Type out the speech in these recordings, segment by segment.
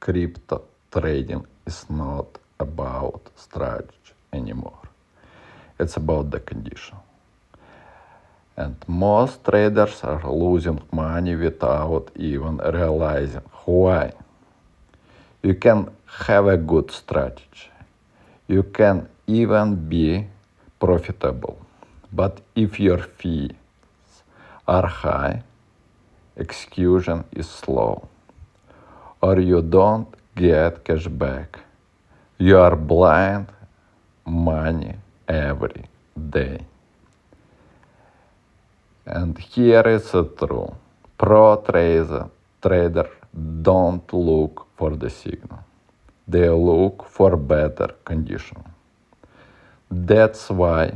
crypto trading is not about strategy anymore. It's about the condition. And most traders are losing money without even realizing why. You can have a good strategy. You can even be profitable. But if your fees are high, execution is slow, or you don't get cash back, you are blind money every day. And here is the truth. Pro trader don't look for the signal. They look for better condition. That's why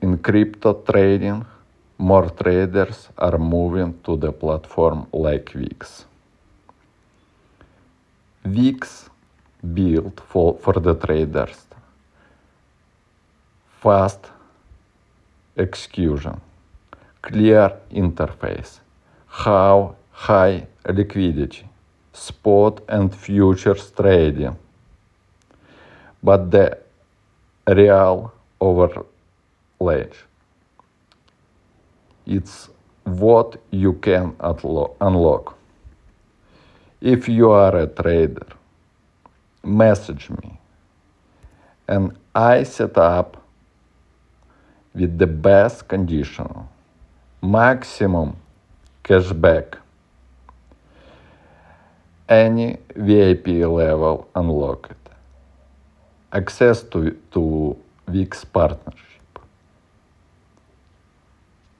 in crypto trading, more traders are moving to the platform like Wix. Wix built for the traders fast execution, clear interface, high liquidity, spot and futures trading. But the real overledge, it's what you can unlock. If you are a trader, message me, and I set up with the best condition, maximum cashback, any VIP level unlocked, access to Wix partnership.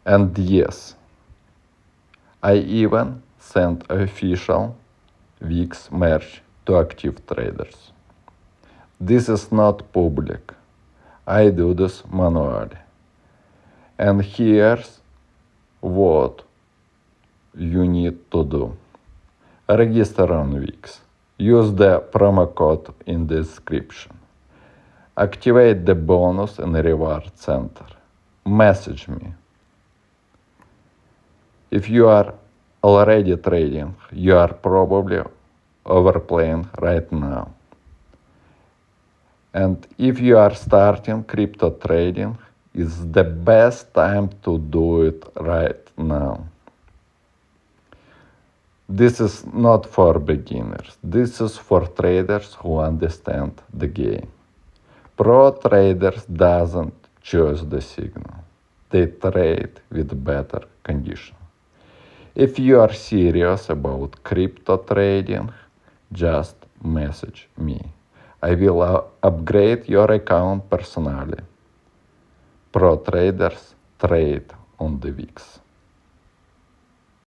And yes, I even sent official Wix merch to active traders. This is not public. I do this manually. And here's what you need to do. Register on Wix. Use the promo code in the description. Activate the bonus and reward center. Message me. If you are already trading, you are probably overplaying right now. And if you are starting crypto trading, it's the best time to do it right now. This is not for beginners. This is for traders who understand the game. Pro traders doesn't choose the signal. They trade with better condition. If you are serious about crypto trading, just message me. I will upgrade your account personally. Pro traders trade on the Wix.